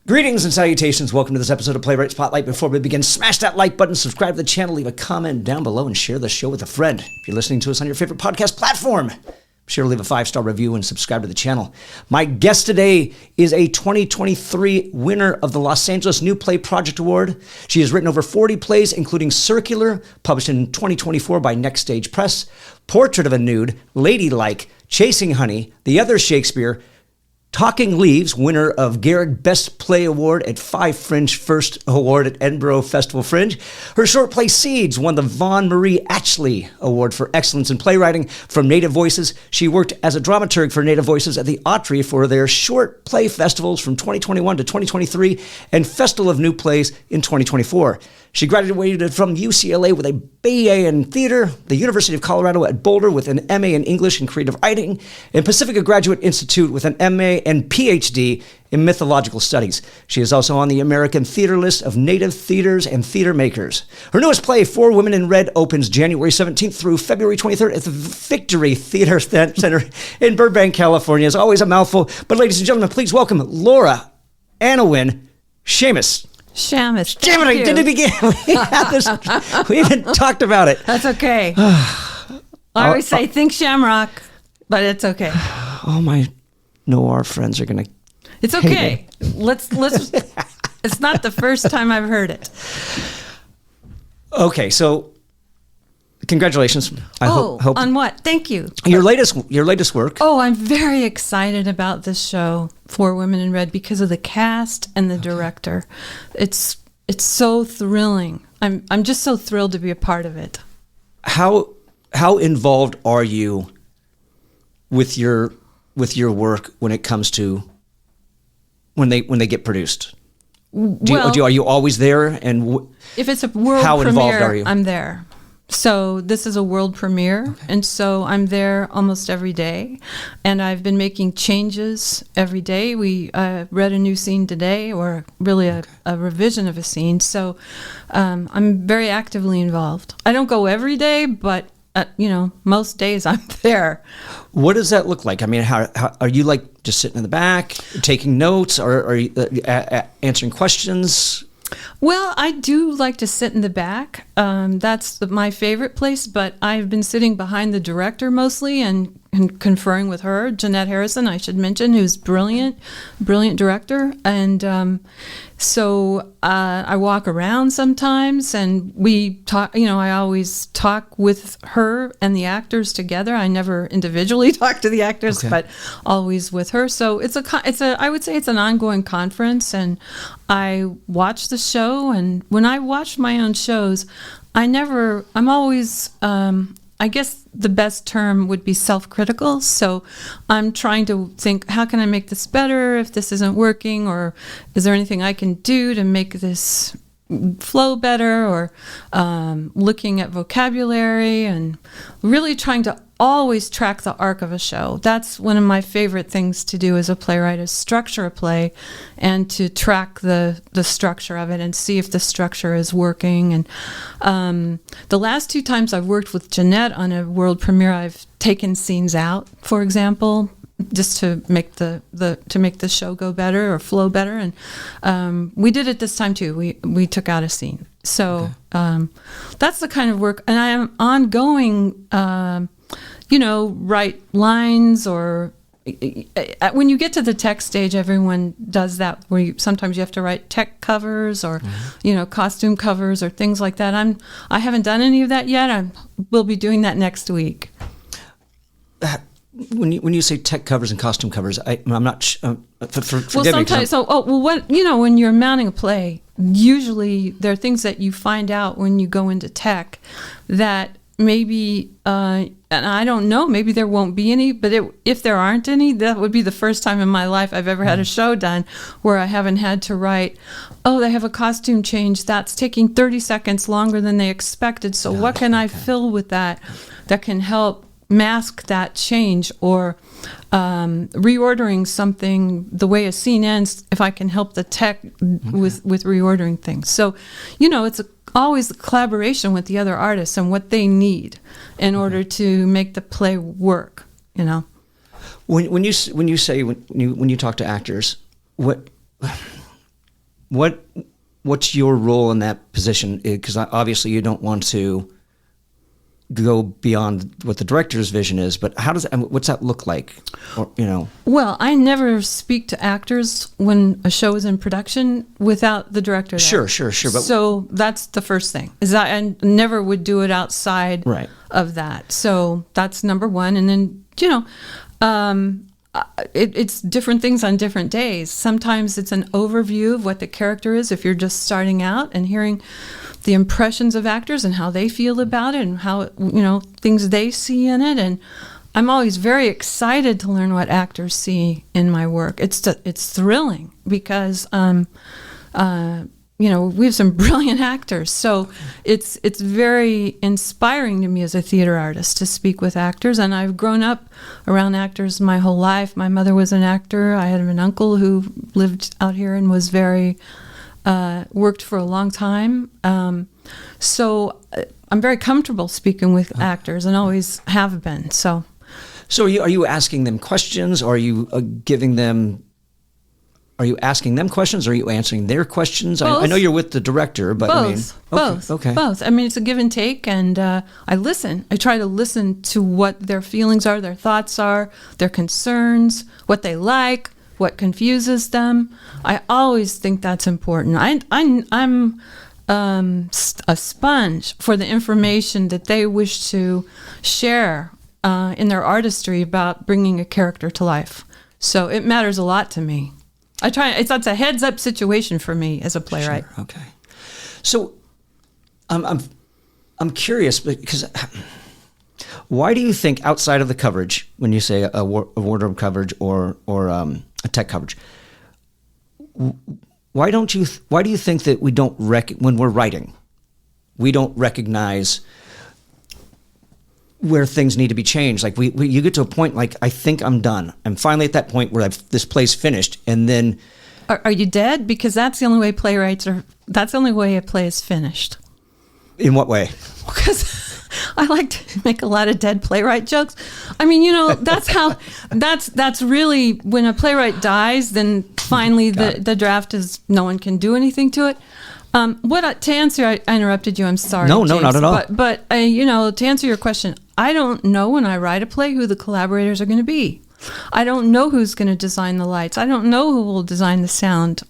Greetings and salutations. Welcome to this episode of Playwright Spotlight. Before we begin, smash that like button, subscribe to the channel, leave a comment down below, and share the show with a friend. If you're listening to us on your favorite podcast platform, be sure to leave a 5-star review and subscribe to the channel. My guest today is a 2023 winner of the Los Angeles New Play Project Award. She has written over 40 plays, including Circular, published in 2024 by Next Stage Press, Portrait of a Nude, Ladylike, Chasing Honey, The Other Shakespeare, Talking Leaves, winner of Garrett Best Play Award at 5 Fringe First Award at Edinburgh Festival Fringe. Her short play Seeds won the Vaughn Marie Atchley Award for Excellence in Playwriting from Native Voices. She worked as a dramaturg for Native Voices at the Autry for their short play festivals from 2021 to 2023 and Festival of New Plays in 2024. She graduated from UCLA with a BA in theater, the University of Colorado at Boulder with an MA in English and creative writing, and Pacifica Graduate Institute with an MA and PhD in mythological studies. She is also on the American Theater List of Native Theaters and Theater Makers. Her newest play, 4 Women in Red, opens January 17th through February 23rd at the Victory Theater Center in Burbank, California. It's always a mouthful, but ladies and gentlemen, please welcome Laura Annawyn Shamas. Shamas. Damn it, I did it again. We had this. We even talked about it. That's okay. I always say think shamrock, but it's okay. All my noir friends are going to. It's okay. Let's. It's not the first time I've heard it. Okay, so congratulations. I hope on what? Thank you. Your latest work. Oh, I'm very excited about this show, 4 Women in Red, because of the cast and the director. It's so thrilling. I'm just so thrilled to be a part of it. How involved are you with your work when it comes to when they get produced? Are you always there? And if it's a world how premiere, involved are you? I'm there. So this is a world premiere, and so I'm there almost every day, and I've been making changes every day. We read a new scene today, or really a revision of a scene, so I'm very actively involved. I don't go every day, but most days I'm there. What does that look like? I mean, how are you, like, just sitting in the back, taking notes, or are you answering questions? Well, I do like to sit in the back. That's my favorite place, but I've been sitting behind the director mostly and conferring with her, Jeanette Harrison, I should mention, who's brilliant director. And so I walk around sometimes and we talk, I always talk with her and the actors together. I never individually talk to the actors, but always with her. So I would say it's an ongoing conference, and I watch the show. And when I watch my own shows, I'm always, I guess the best term would be self-critical. So I'm trying to think, how can I make this better if this isn't working? Or is there anything I can do to make this flow better? Or looking at vocabulary and really trying to always track the arc of a show. That's one of my favorite things to do as a playwright, is structure a play and to track the structure of it and see if the structure is working. And the last 2 times I've worked with Jeanette on a world premiere, I've taken scenes out, for example, just to make the show go better or flow better. And we did it this time too. We took out a scene. So that's the kind of work. And I am ongoing, write lines, or when you get to the tech stage, everyone does that, where sometimes you have to write tech covers or, costume covers or things like that. I haven't done any of that yet. We'll be doing that next week. When you say tech covers and costume covers, I'm not. Forgive well, sometimes. When you're mounting a play, usually there are things that you find out when you go into tech that maybe, and I don't know, maybe there won't be any, but if there aren't any, that would be the first time in my life I've ever had a show done where I haven't had to write, they have a costume change that's taking 30 seconds longer than they expected, so what can I fill with that can help mask that change, or reordering something the way a scene ends, if I can help the tech with reordering things. So, it's always a collaboration with the other artists and what they need in order to make the play work, When you talk to actors, what's your role in that position? Because obviously you don't want to go beyond what the director's vision is, but what's that look like? Or, Well, I never speak to actors when a show is in production without the director there. Sure. But so that's the first thing, is that I never would do it outside of that. So that's number one. And then, it's different things on different days. Sometimes it's an overview of what the character is if you're just starting out, and hearing the impressions of actors and how they feel about it and how, things they see in it. And I'm always very excited to learn what actors see in my work. It's thrilling because, we have some brilliant actors. So it's very inspiring to me as a theater artist to speak with actors. And I've grown up around actors my whole life. My mother was an actor. I had an uncle who lived out here and was worked for a long time. So I'm very comfortable speaking with actors and always have been. So are you asking them questions, or are you giving them? Are you asking them questions, or are you answering their questions? I know you're with the director, but both. Both. I mean, it's a give and take, and I listen. I try to listen to what their feelings are, their thoughts are, their concerns, what they like, what confuses them. I always think that's important. I'm a sponge for the information that they wish to share in their artistry about bringing a character to life. So it matters a lot to me. It's a heads-up situation for me as a playwright. Sure. Okay. So I'm curious, because why do you think, outside of the coverage, when you say a wardrobe coverage or a tech coverage, why do you think that we don't when we're writing, we don't recognize where things need to be changed? Like you get to a point like, I think I'm done. I'm finally at that point where this play's finished, and then are you dead? Because that's the only way that's the only way a play is finished. In what way? Because I like to make a lot of dead playwright jokes. I mean, that's how, that's really, when a playwright dies, then finally the draft is, no one can do anything to it. To answer, I interrupted you, I'm sorry. No, James, not at all. But to answer your question, I don't know when I write a play who the collaborators are going to be. I don't know who's going to design the lights. I don't know who will design the sound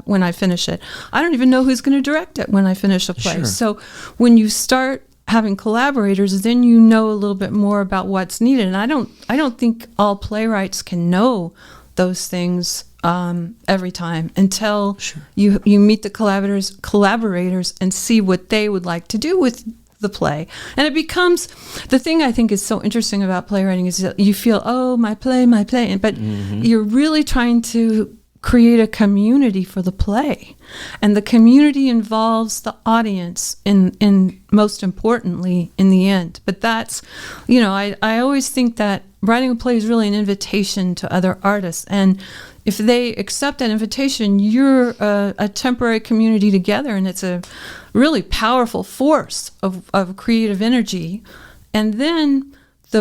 when I finish it. I don't even know who's going to direct it when I finish a play. Sure. So when you start having collaborators, then you know a little bit more about what's needed. And I don't think all playwrights can know those things every time until you meet the collaborators and see what they would like to do with the play. And it becomes, the thing I think is so interesting about playwriting is that you feel, oh, my play, but you're really trying to create a community for the play. And the community involves the audience in most importantly in the end. But that's, I always think that writing a play is really an invitation to other artists. And if they accept that invitation, you're a temporary community together, and it's a really powerful force of creative energy. And then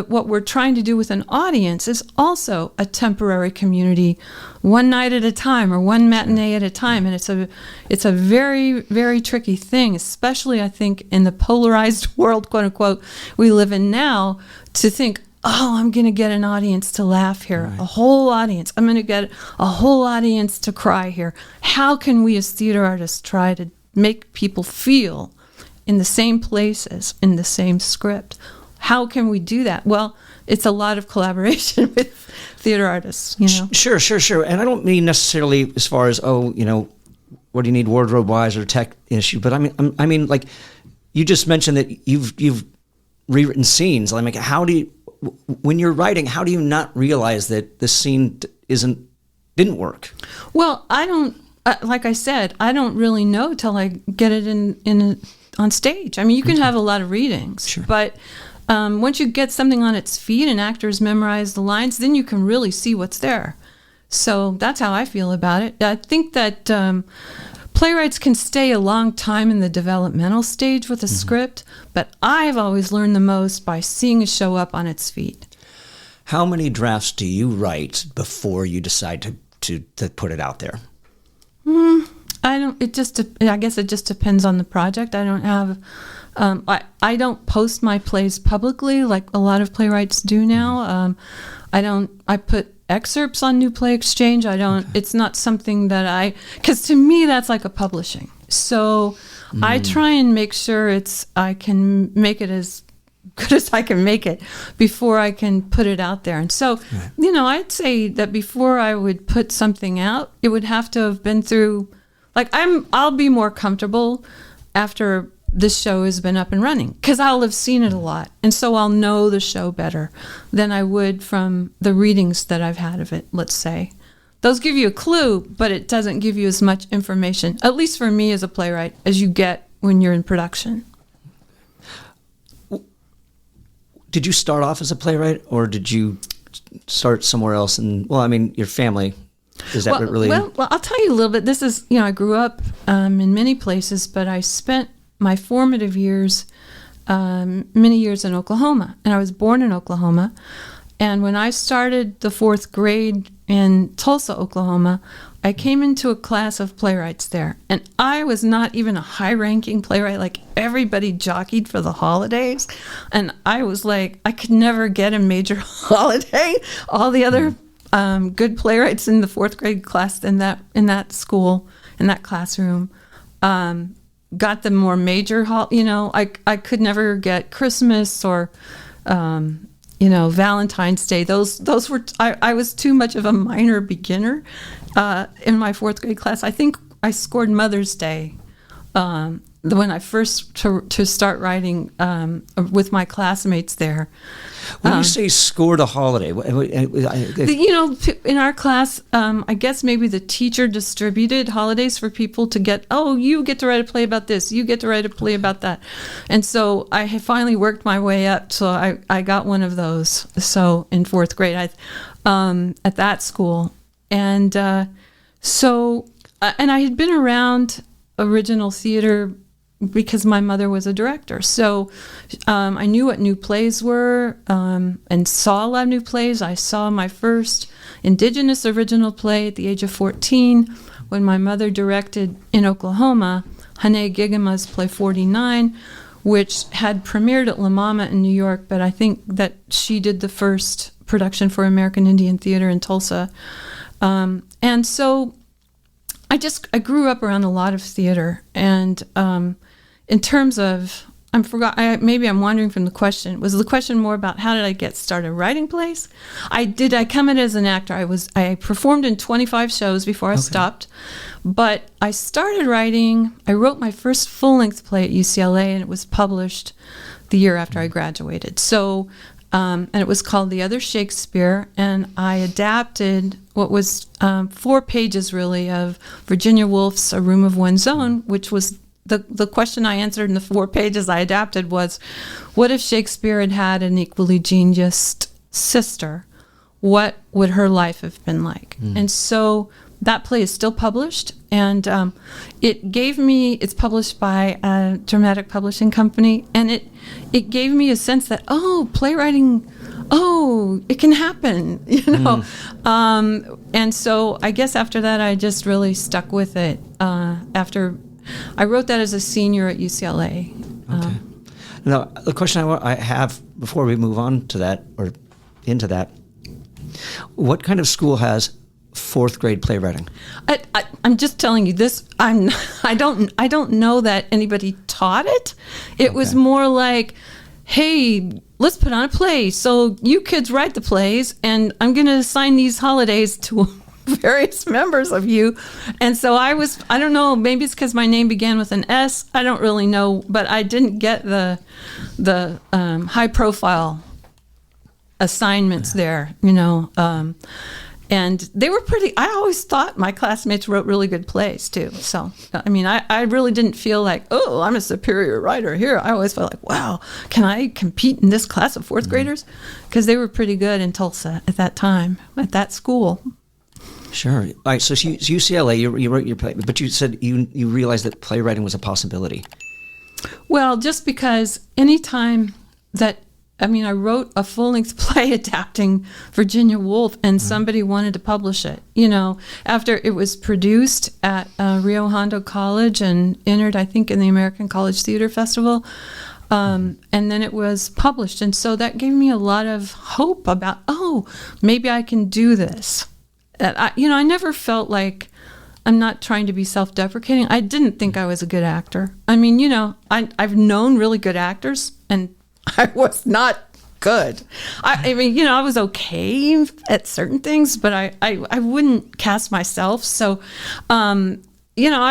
what we're trying to do with an audience is also a temporary community, one night at a time or one matinee at a time. And it's a very, very tricky thing, especially I think in the polarized world, quote unquote, we live in now, to think, oh, I'm going to get an audience to laugh here, a whole audience. I'm going to get a whole audience to cry here. How can we as theater artists try to make people feel in the same places, in the same script? How can we do that? Well, it's a lot of collaboration with theater artists, Sure. And I don't mean necessarily as far as, what do you need wardrobe-wise or tech issue, but I mean, like, you just mentioned that you've rewritten scenes. I mean, when you're writing, how do you not realize that this scene didn't work? Well, I don't, like I said, I don't really know till I get it on stage. I mean, you can have a lot of readings, but once you get something on its feet and actors memorize the lines, then you can really see what's there. So that's how I feel about it. I think that playwrights can stay a long time in the developmental stage with a script, but I've always learned the most by seeing a show up on its feet. How many drafts do you write before you decide to put it out there? I don't. It just. I guess it just depends on the project. I don't have. I don't post my plays publicly like a lot of playwrights do now. I don't. I put excerpts on New Play Exchange. I don't. Okay. It's not something that because to me that's like a publishing. So I try and make sure I can make it as good as I can make it before I can put it out there. And so, I'd say that before I would put something out, it would have to have been through. Like I'll be more comfortable after this show has been up and running because I'll have seen it a lot. And so I'll know the show better than I would from the readings that I've had of it, let's say. Those give you a clue, but it doesn't give you as much information, at least for me as a playwright, as you get when you're in production. Did you start off as a playwright or did you start somewhere else? And your family. Is that really? Well, I'll tell you a little bit. This is, I grew up in many places, but I spent my formative years, many years in Oklahoma, and I was born in Oklahoma. And when I started the 4th grade in Tulsa, Oklahoma, I came into a class of playwrights there. And I was not even a high-ranking playwright. Like, everybody jockeyed for the holidays. And I was like, I could never get a major holiday. All the other good playwrights in the 4th grade class in that school, in that classroom, got the more major, I could never get Christmas or, Valentine's Day. Those were, I was too much of a minor beginner in my 4th grade class. I think I scored Mother's Day when I first to start writing with my classmates there. When you say scored a holiday, in our class, I guess maybe the teacher distributed holidays for people to get, you get to write a play about this, you get to write a play about that. And so I had finally worked my way up, so I got one of those. So in 4th grade, at that school. And and I had been around original theater because my mother was a director. So I knew what new plays were and saw a lot of new plays. I saw my first Indigenous original play at the age of 14 when my mother directed in Oklahoma Hane Gigama's play 49, which had premiered at La Mama in New York, but I think that she did the first production for American Indian Theater in Tulsa. And so I grew up around a lot of theater, and in terms of, maybe I'm wandering from the question. Was the question more about how did I get started writing plays? I come in as an actor. I performed in 25 shows before I stopped, but I started writing. I wrote my first full-length play at UCLA, and it was published the year after I graduated. So, and it was called The Other Shakespeare, and I adapted what was 4 pages really of Virginia Woolf's A Room of One's Own, which was the question I answered in the 4 pages I adapted was, what if Shakespeare had had an equally genius sister? What would her life have been like? And so that play is still published, and it's published by a dramatic publishing company, and it gave me a sense that, playwriting, it can happen, and so I guess after that I just really stuck with it. After I wrote that as a senior at UCLA. Okay. Now, the question I have before we move on to that or into that, what kind of school has 4th grade playwriting? I'm just telling you this. I don't know that anybody taught it. It was more like, hey, let's put on a play. So you kids write the plays, and I'm going to assign these holidays to various members of you. And so I don't know, maybe it's because my name began with an S. I don't really know, but I didn't get the high profile assignments there, and they were I always thought my classmates wrote really good plays too. So, I really didn't feel like, I'm a superior writer here. I always felt like, wow, can I compete in this class of 4th graders? Because they were pretty good in Tulsa at that time, at that school. Sure. All right. So UCLA, you wrote your play, but you said you realized that playwriting was a possibility. Well, just because anytime that I wrote a full-length play adapting Virginia Woolf, and somebody wanted to publish it. After it was produced at Rio Hondo College and entered, I think, in the American College Theater Festival, and then it was published. And so that gave me a lot of hope about, maybe I can do this. I never felt like, I'm not trying to be self-deprecating. I didn't think I was a good actor. I've known really good actors, and I was not good. I was okay at certain things, but I wouldn't cast myself. So, I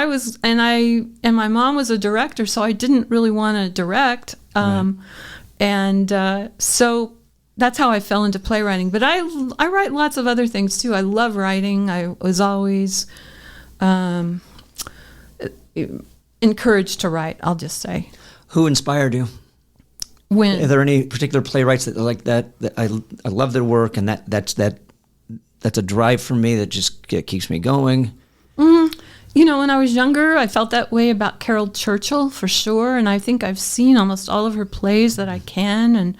was, and my mom was a director, so I didn't really want to direct. So that's how I fell into playwriting. But I write lots of other things too. I love writing. I was always encouraged to write, I'll just say. Who inspired you? When? Are there any particular playwrights that like that I love their work, and that's a drive for me that just keeps me going? When I was younger, I felt that way about Carol Churchill for sure, and I think I've seen almost all of her plays that I can, and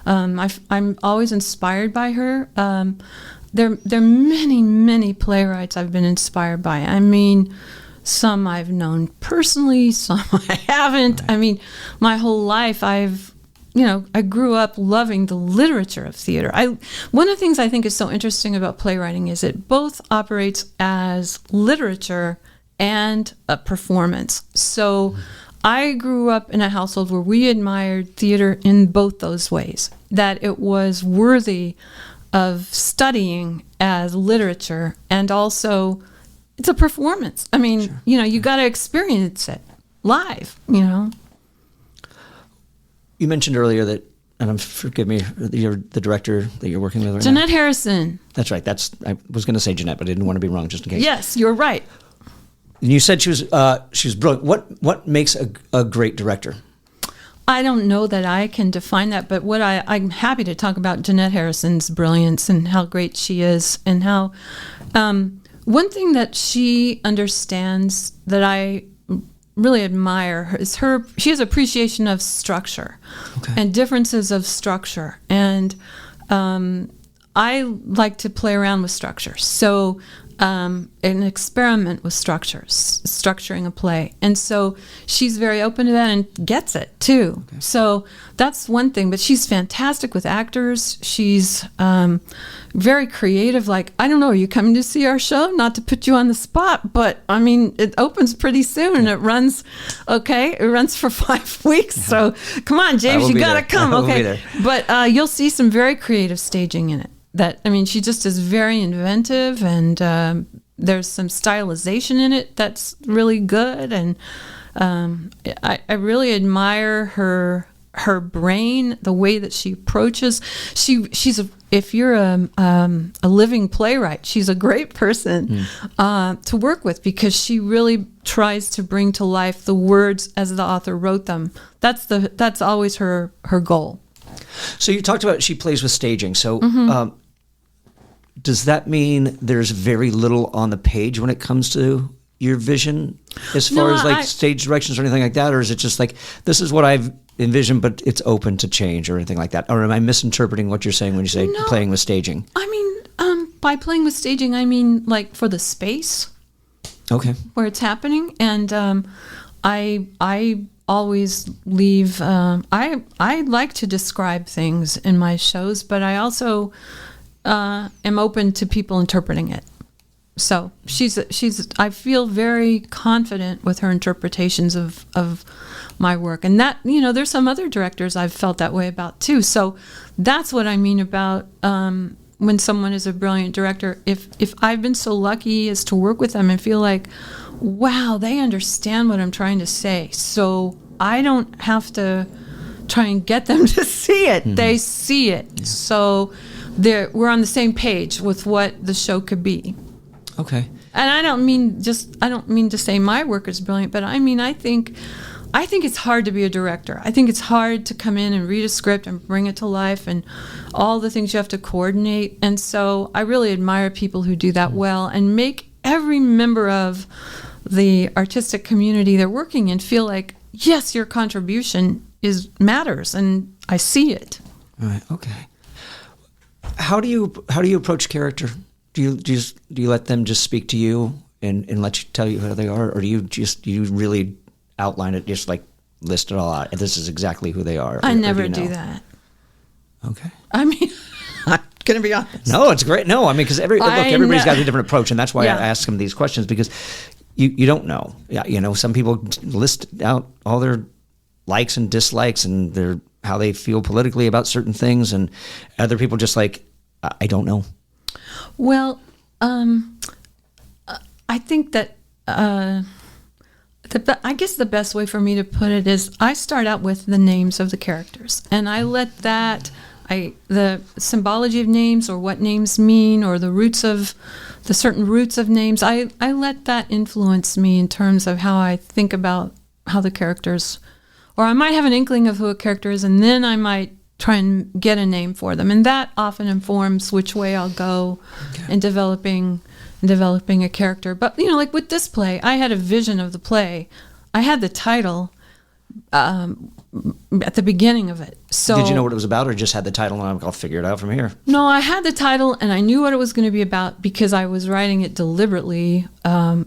I'm always inspired by her. There are many, many playwrights I've been inspired by. Some I've known personally, some I haven't. My whole life I grew up loving the literature of theater. One of the things I think is so interesting about playwriting is it both operates as literature and a performance. So I grew up in a household where we admired theater in both those ways, that it was worthy of studying as literature, and also it's a performance. Sure. You got to experience it live, You mentioned earlier that, and forgive me, you're the director that you're working with right Jeanette now. Harrison. That's right. I was going to say Jeanette, but I didn't want to be wrong just in case. Yes, you're right. And you said she was brilliant. What makes a great director? I don't know that I can define that, but I'm happy to talk about Jeanette Harrison's brilliance and how great she is, and how one thing that she understands that I really admire is she has appreciation of structure and differences of structure. And I like to play around with structure. So an experiment with structuring a play. And so she's very open to that and gets it too. Okay. So that's one thing, but she's fantastic with actors. She's very creative. Like, I don't know, are you coming to see our show? Not to put you on the spot, but it opens pretty soon and it runs, it runs for 5 weeks. Yeah. So come on, James, you got to come. Okay. But you'll see some very creative staging in it. She just is very inventive, and there's some stylization in it that's really good, and I really admire her brain, the way that she approaches. If you're a living playwright, she's a great person to work with, because she really tries to bring to life the words as the author wrote them. That's always her goal. So you talked about she plays with staging. So does that mean there's very little on the page when it comes to your vision as far as stage directions or anything like that? Or is it just like, this is what I've envisioned, but it's open to change or anything like that? Or am I misinterpreting what you're saying when you say playing with staging? By playing with staging, I mean like for the space where it's happening. And I always leave, I like to describe things in my shows, but I also am open to people interpreting it. So I feel very confident with her interpretations of my work. And that, there's some other directors I've felt that way about too. So that's what I mean about when someone is a brilliant director. If I've been so lucky as to work with them and feel like, wow, they understand what I'm trying to say. So I don't have to try and get them to see it. Mm-hmm. They see it. Yeah. So we're on the same page with what the show could be. Okay. And I don't mean to say my work is brilliant, but I think it's hard to be a director. I think it's hard to come in and read a script and bring it to life and all the things you have to coordinate. And so I really admire people who do that well and make every member of the artistic community they're working in feel like, yes, your contribution matters, and I see it. Right. Okay. How do you approach character? Do you let them just speak to you and let you tell you who they are, or do you really outline it, just like list it all out? This is exactly who they are. I never do that. Okay. I mean, I'm gonna be honest. No, it's great. No, I mean, because everybody's got a different approach, and that's why I ask them these questions, because you don't know. Yeah, you know, some people list out all their likes and dislikes and how they feel politically about certain things, and other people just like, I don't know. Well, I think that I guess the best way for me to put it is I start out with the names of the characters, and I let the symbology of names, or what names mean, or the certain roots of names, I let that influence me in terms of how I think about how the characters, or I might have an inkling of who a character is, and then I might try and get a name for them, and that often informs which way I'll go in developing a character. But like with this play, I had a vision of the play. I had the title at the beginning of it. So did you know what it was about, or just had the title and I'll figure it out from here? No, I had the title and I knew what it was going to be about, because I was writing it deliberately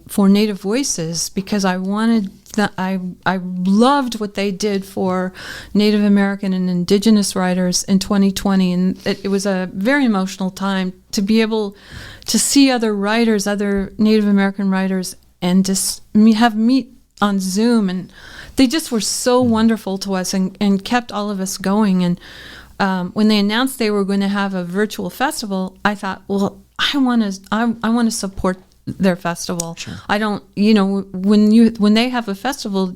for Native Voices, because I wanted I loved what they did for Native American and Indigenous writers in 2020, and it was a very emotional time to be able to see other writers, other Native American writers, and just meet on Zoom, and they just were so wonderful to us and kept all of us going. And when they announced they were going to have a virtual festival, I thought, well, I want to support their festival. Sure. I don't, when they have a festival,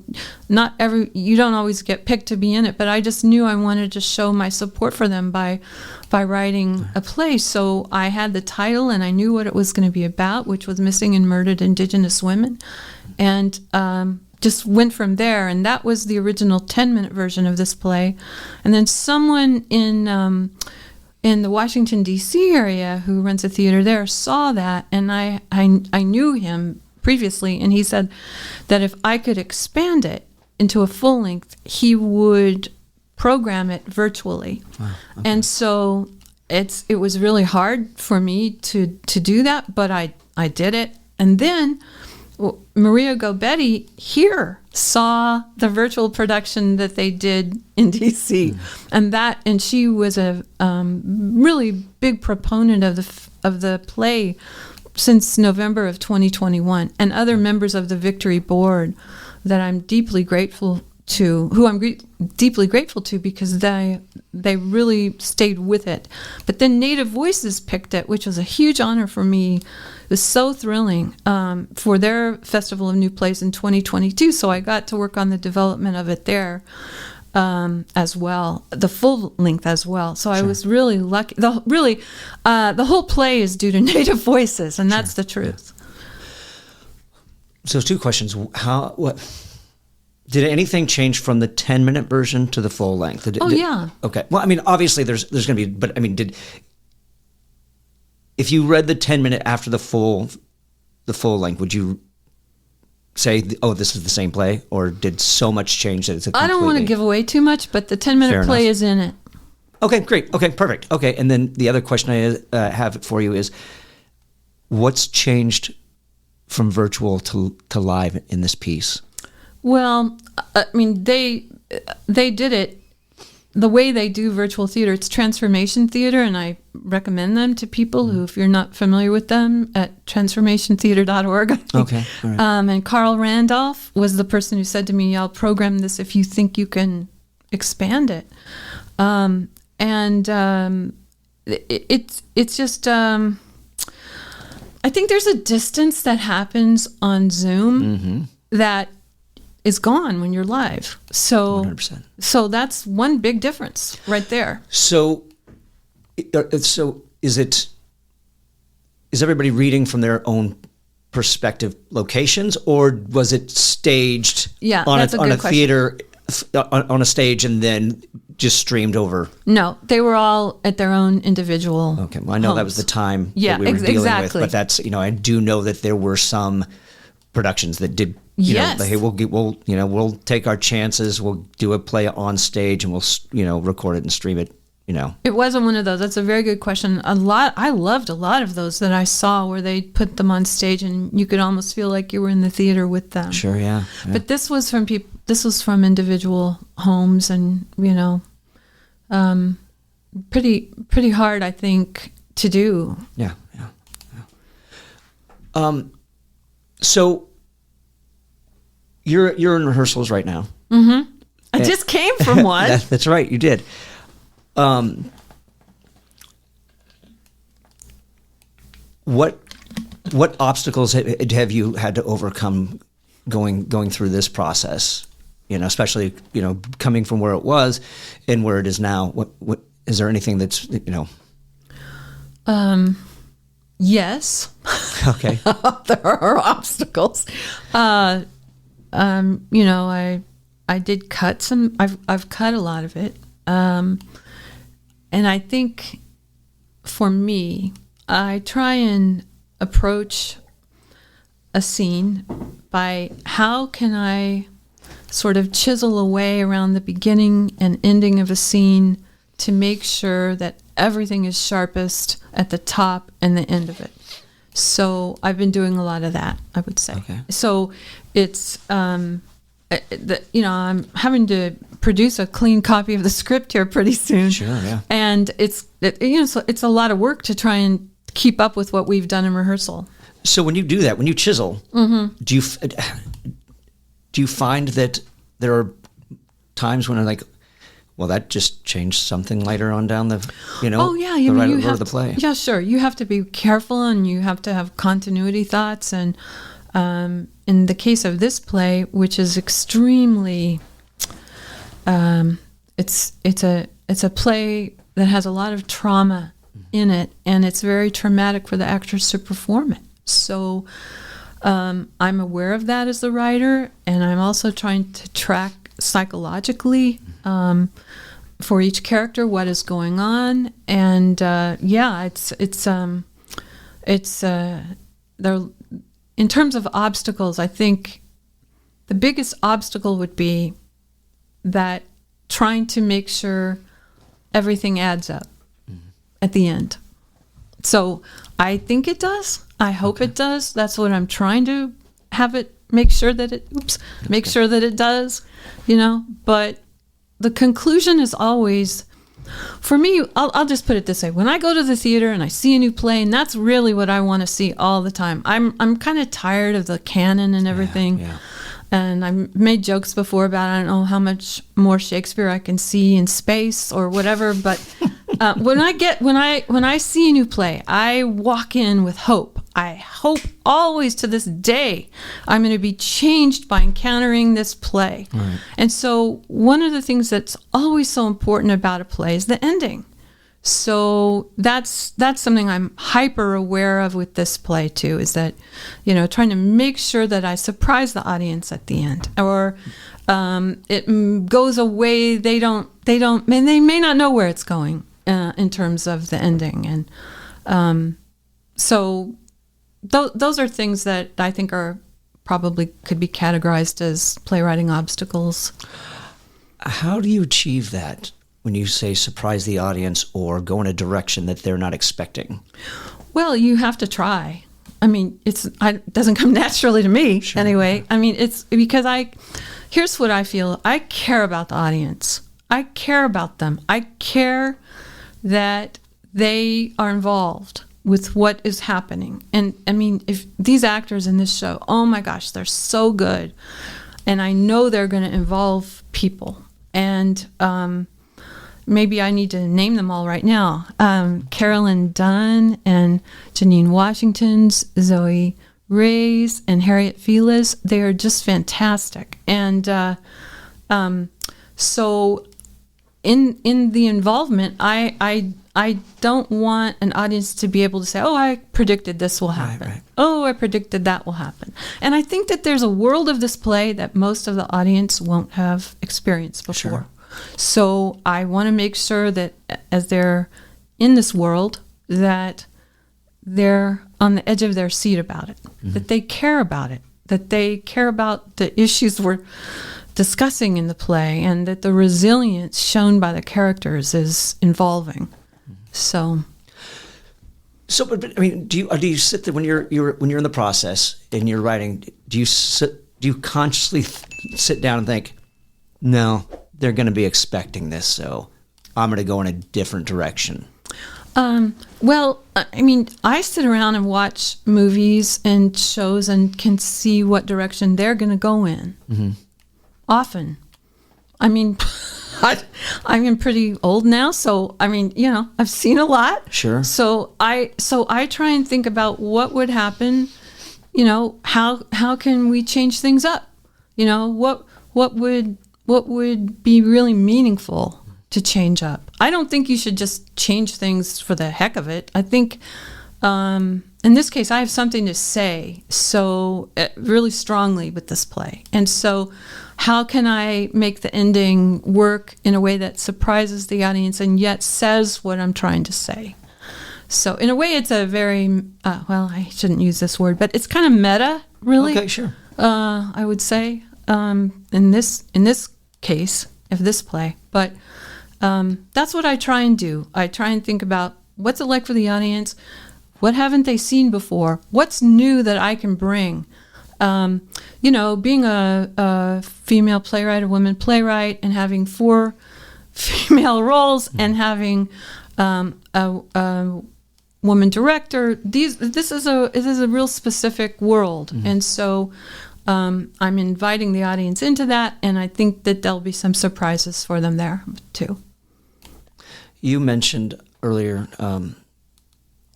you don't always get picked to be in it, but I just knew I wanted to show my support for them by writing a play. So I had the title and I knew what it was going to be about, which was missing and murdered Indigenous women, and just went from there. And that was the original 10-minute version of this play. And then someone in the Washington, D.C. area who runs a theater there saw that, and I knew him previously, and he said that if I could expand it into a full length, he would program it virtually. Wow, okay. And so it was really hard for me to do that, but I did it. And then Maria Gobetti here saw the virtual production that they did in DC, and she was a really big proponent of the play since November of 2021, and other members of the Victory Board that I'm deeply grateful to, because they really stayed with it. But then Native Voices picked it, which was a huge honor for me. It was so thrilling for their Festival of New Plays in 2022. So I got to work on the development of it there as well, the full length as well. So sure. I was really lucky. The whole play is due to Native Voices, and that's the truth. So 2 questions. Did anything change from the 10-minute version to the full length? Yeah. Okay. Well, I mean, obviously there's going to be, but I mean, if you read the 10-minute after the full length, would you say, oh, this is the same play, or did so much change that it's a completely... I don't want to give away too much, but the 10-minute play is in it. Okay, great. Okay, perfect. Okay, and then the other question I have for you is, what's changed from virtual to live in this piece? Well, I mean, they did it the way they do virtual theater. It's transformation theater, and I recommend them to people who, if you're not familiar with them, at transformationtheater.org. Okay. All right. And Carl Randolph was the person who said to me, I'll program this if you think you can expand it. It's just... I think there's a distance that happens on Zoom that is gone when you're live. So 100%. So that's one big difference right there. So is everybody reading from their own perspective locations, or was it staged on a theater on a stage and then just streamed over? No, they were all at their own individual Okay, well, I know homes. That was the time that we were dealing with, but that's, I do know that there were some productions that did, hey, we'll take our chances, we'll do a play on stage and we'll, record it and stream it It wasn't one of those. That's a very good question. I loved a lot of those that I saw where they put them on stage and you could almost feel like you were in the theater with them. Sure, yeah. But this was from people. This was from individual homes, and pretty hard, I think, to do. Yeah. So you're in rehearsals right now. Mm-hmm. I just came from one. That's right, you did. What obstacles have you had to overcome going through this process? Especially coming from where it was and where it is now. What is there anything that's Yes. Okay. There are obstacles. I did cut some. I've cut a lot of it. And I think for me, I try and approach a scene by how can I sort of chisel away around the beginning and ending of a scene to make sure that everything is sharpest at the top and the end of it. So I've been doing a lot of that, I would say. Okay. So it's, I'm having to produce a clean copy of the script here pretty soon. Sure, yeah. And it's a lot of work to try and keep up with what we've done in rehearsal. So when you do that, when you chisel, do you find that there are times when I'm like, well, that just changed something later on down the, Oh yeah, the writer of the play. Yeah, sure. You have to be careful, and you have to have continuity thoughts. And in the case of this play, which is extremely, it's a play that has a lot of trauma in it, and it's very traumatic for the actors to perform it. So I'm aware of that as the writer, and I'm also trying to track psychologically for each character what is going on. And there. In terms of obstacles, I think the biggest obstacle would be that trying to make sure everything adds up at the end. So I think it does. I hope it does. That's what I'm trying to have it make sure that it sure that it does, but the conclusion is always, for me, I'll just put it this way. When I go to the theater and I see a new play, and that's really what I want to see all the time. I'm kind of tired of the canon and everything. Yeah. And I've made jokes before about, I don't know how much more Shakespeare I can see in space or whatever, but when I see a new play, I walk in with hope. I hope always to this day I'm going to be changed by encountering this play. Right. And so one of the things that's always so important about a play is the ending. So that's something I'm hyper aware of with this play too, is that, trying to make sure that I surprise the audience at the end, or it goes away. They may not know where it's going in terms of the ending. And so those are things that I think are probably could be categorized as playwriting obstacles. How do you achieve that when you say surprise the audience or go in a direction that they're not expecting? Well, you have to try. I mean, it doesn't come naturally to me anyway. I mean, it's because here's what I feel. I care about the audience. I care about them. I care that they are involved with what is happening. And I mean, if these actors in this show, oh my gosh, they're so good. And I know they're going to involve people. And maybe I need to name them all right now. Carolyn Dunn and Janine Washington's, Zoe Reyes and Harriet Felas, they are just fantastic. And so in the involvement, I don't want an audience to be able to say, oh, I predicted this will happen. Right. Oh, I predicted that will happen. And I think that there's a world of this play that most of the audience won't have experienced before. Sure. So I want to make sure that as they're in this world, that they're on the edge of their seat about it, that they care about it, that they care about the issues discussing in the play, and that the resilience shown by the characters is involving. So, but I mean, do you sit there when you're in the process and you're writing? Do you consciously sit down and think, no, they're going to be expecting this, so I'm going to go in a different direction? Well, I mean, I sit around and watch movies and shows and can see what direction they're going to go in. Mm-hmm. Often. I mean, I'm pretty old now, so I mean, I've seen a lot. Sure. So I try and think about what would happen. How can we change things up? What would be really meaningful to change up? I don't think you should just change things for the heck of it. I think, in this case, I have something to say so really strongly with this play. And so how can I make the ending work in a way that surprises the audience and yet says what I'm trying to say? So in a way, it's a very, well, I shouldn't use this word, but it's kind of meta, really. Okay, sure. I would say, in this case, of this play. But that's what I try and do. I try and think about what's it like for the audience? What haven't they seen before? What's new that I can bring? Being a female playwright, a woman playwright, and having 4 female roles, and having a woman director, this is a real specific world, and so I'm inviting the audience into that, and I think that there'll be some surprises for them there too. You mentioned earlier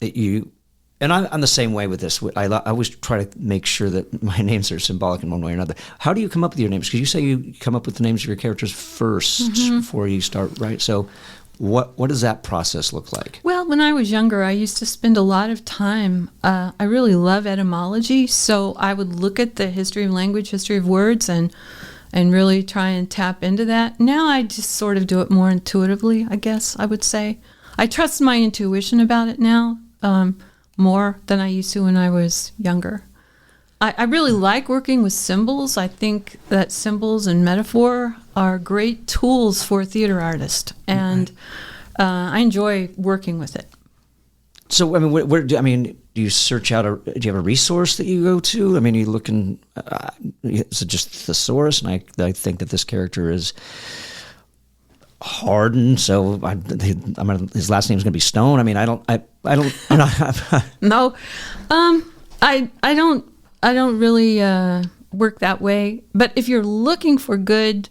that you. And I'm the same way with this. I always try to make sure that my names are symbolic in one way or another. How do you come up with your names? Because you say you come up with the names of your characters first before you start, right? So what does that process look like? Well, when I was younger, I used to spend a lot of time. I really love etymology, so I would look at the history of language, history of words, and really try and tap into that. Now I just sort of do it more intuitively, I guess I would say. I trust my intuition about it now. More than I used to when I was younger. I really like working with symbols. I think that symbols and metaphor are great tools for a theater artist, and I enjoy working with it. So, I mean, do you search out do you have a resource that you go to? I mean, you looking, is it just thesaurus? And I think that this character is Harden, so his last name is going to be Stone. I mean, I don't. No, I don't really work that way. But if you're looking for good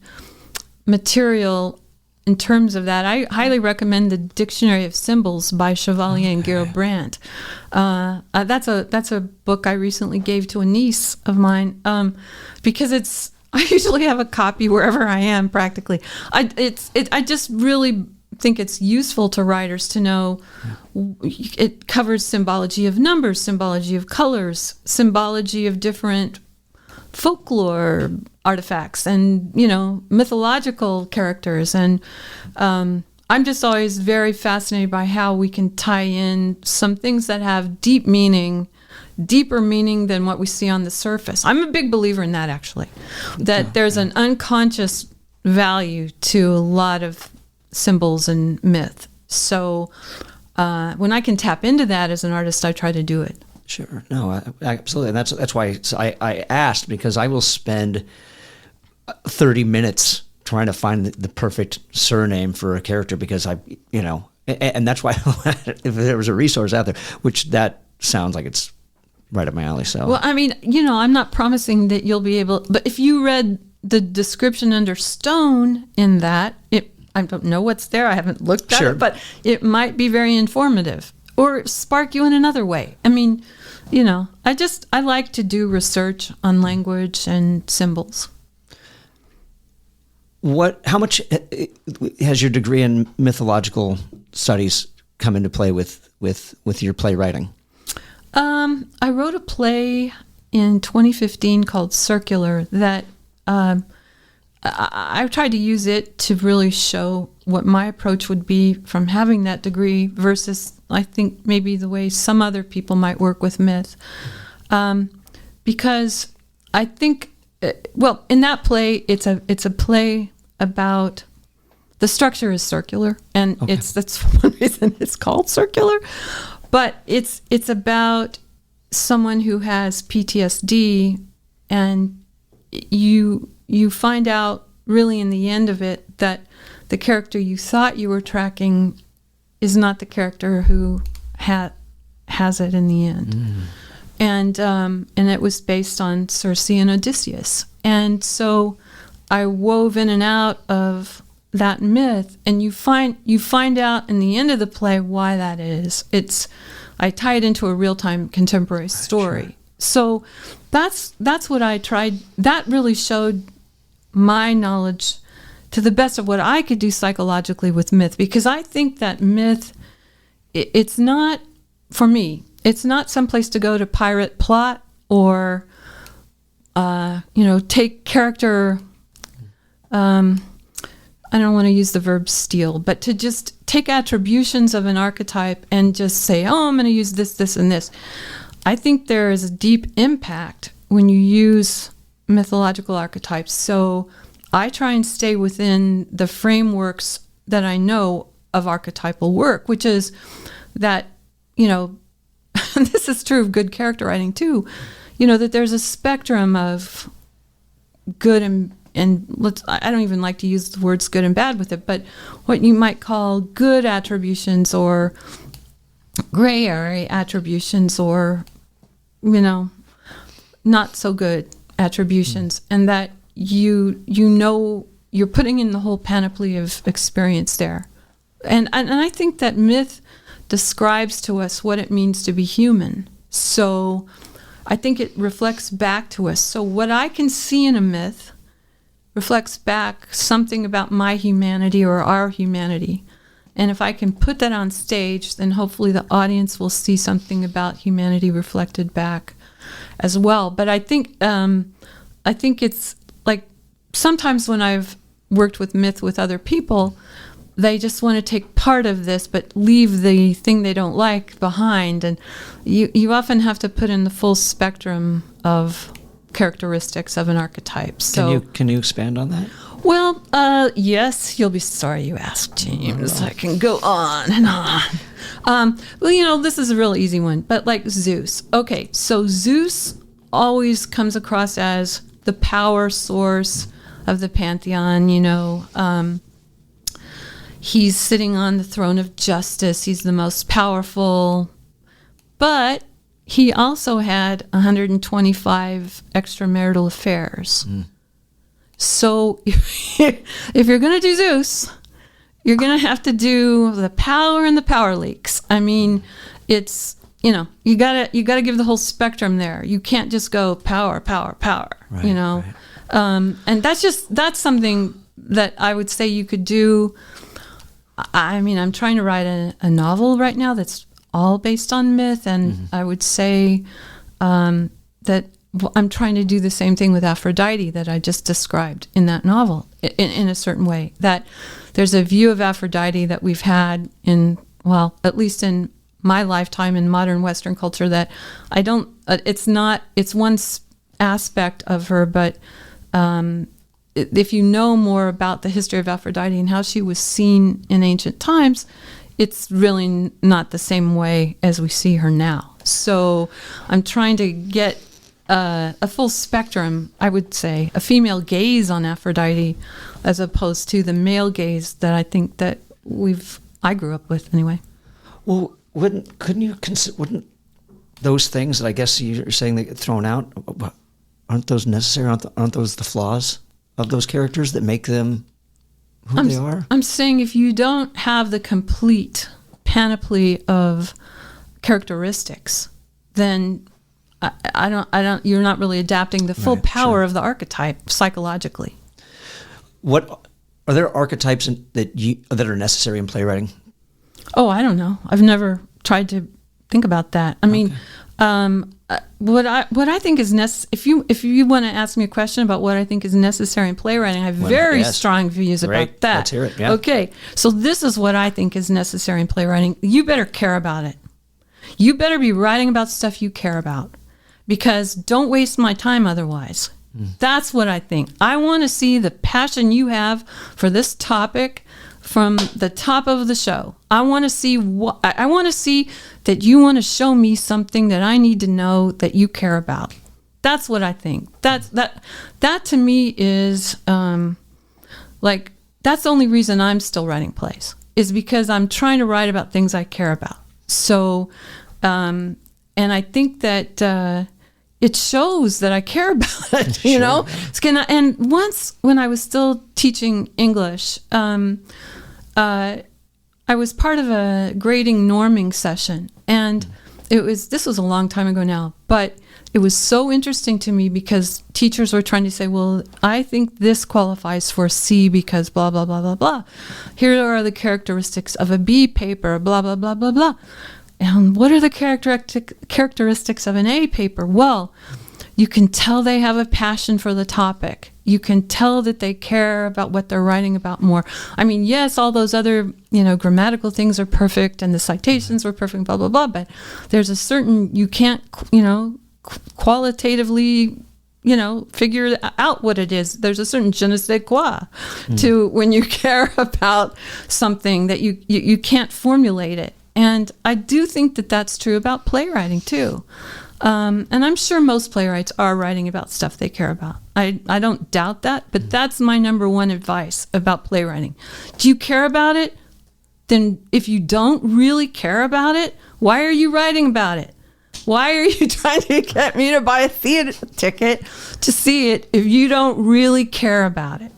material in terms of that, I highly recommend the Dictionary of Symbols by Chevalier and Gero Brandt. That's a book I recently gave to a niece of mine because I usually have a copy wherever I am, practically. I just really think it's useful to writers to know. It covers symbology of numbers, symbology of colors, symbology of different folklore artifacts, and mythological characters. And I'm just always very fascinated by how we can tie in some things that have deeper meaning than what we see on the surface. I'm a big believer in that, actually, that there's an unconscious value to a lot of symbols and myth. So when I can tap into that as an artist, I try to do it. Sure. No, absolutely. And that's why I asked, because I will spend 30 minutes trying to find the perfect surname for a character, because and that's why if there was a resource out there, which that sounds like it's right up my alley. So, well, I mean, I'm not promising that you'll be able, but if you read the description under Stone in that, I don't know what's there. I haven't looked at it, but it might be very informative or spark you in another way. I mean, I like to do research on language and symbols. How much has your degree in mythological studies come into play with your playwriting? I wrote a play in 2015 called Circular that I tried to use it to really show what my approach would be from having that degree versus, I think, maybe the way some other people might work with myth. Because I think well, in that play, it's a play about, the structure is circular, and that's one reason it's called circular. But it's about someone who has PTSD, and you find out really in the end of it that the character you thought you were tracking is not the character who has it in the end. And it was based on Circe and Odysseus. And so I wove in and out of that myth, and you find out in the end of the play why that is. I tie it into a real-time contemporary story. Sure. So that's what I tried. That really showed my knowledge to the best of what I could do psychologically with myth, because I think that myth, it's not, for me, it's not someplace to go to pirate plot or, take character, I don't want to use the verb steal, but to just take attributions of an archetype and just say, oh, I'm going to use this, this, and this. I think there is a deep impact when you use mythological archetypes. So I try and stay within the frameworks that I know of archetypal work, which is that, this is true of good character writing too, that there's a spectrum of good and I don't even like to use the words good and bad with it, but what you might call good attributions or gray area attributions or, not so good attributions, and that you're putting in the whole panoply of experience there. And I think that myth describes to us what it means to be human. So I think it reflects back to us. So what I can see in a myth reflects back something about my humanity or our humanity. And if I can put that on stage, then hopefully the audience will see something about humanity reflected back as well. But I think it's like sometimes when I've worked with myth with other people, they just want to take part of this but leave the thing they don't like behind. And you often have to put in the full spectrum of characteristics of an archetype. So can you expand on that? Well, yes, you'll be sorry you asked, James. I can go on and on. This is a real easy one, but like Zeus. Okay, so Zeus always comes across as the power source of the pantheon, he's sitting on the throne of justice. He's the most powerful, but he also had 125 extramarital affairs. So if you're going to do Zeus, you're going to have to do the power and the power leaks. I mean, it's, you got to give the whole spectrum there. You can't just go power, power, power, right, Right. And that's something that I would say you could do. I mean, I'm trying to write a novel right now that's all based on myth, and I would say that I'm trying to do the same thing with Aphrodite that I just described in that novel in a certain way. That there's a view of Aphrodite that we've had at least in my lifetime in modern Western culture that I don't, it's one aspect of her, but if you know more about the history of Aphrodite and how she was seen in ancient times, it's really not the same way as we see her now. So I'm trying to get a full spectrum, I would say, a female gaze on Aphrodite as opposed to the male gaze that I think that I grew up with anyway. Well, wouldn't those things that I guess you're saying they get thrown out, aren't those necessary? Aren't those the flaws of those characters that make them who they are? I'm saying if you don't have the complete panoply of characteristics, then you're not really adapting the full power of the archetype psychologically. What are there archetypes that are necessary in playwriting? Oh, I don't know. I've never tried to think about that. I mean, what I think is necessary. If you want to ask me a question about what I think is necessary in playwriting, I have very strong views about that. Let's hear it. Yeah. Okay, so this is what I think is necessary in playwriting. You better care about it. You better be writing about stuff you care about, because don't waste my time otherwise. That's what I think. I want to see the passion you have for this topic from the top of the show. I want to see I want to see that you want to show me something that I need to know that you care about. That's what I think. That to me is like, that's the only reason I'm still writing plays, is because I'm trying to write about things I care about. So, and I think that it shows that I care about it, you know? And once, when I was still teaching English, I was part of a grading norming session, and this was a long time ago now, but it was so interesting to me because teachers were trying to say, well, I think this qualifies for C because blah, blah, blah, blah, blah. Here are the characteristics of a B paper, blah, blah, blah, blah, blah. And what are the characteristics of an A paper? Well, you can tell they have a passion for the topic. You can tell that they care about what they're writing about more. I mean, yes, all those other, grammatical things are perfect and the citations were perfect, blah, blah, blah. But there's a certain, you can't, qualitatively, figure out what it is. There's a certain je ne sais quoi to when you care about something that you can't formulate it. And I do think that that's true about playwriting too. And I'm sure most playwrights are writing about stuff they care about. I don't doubt that, but that's my number one advice about playwriting. Do you care about it? Then if you don't really care about it, why are you writing about it? Why are you trying to get me to buy a theater ticket to see it if you don't really care about it?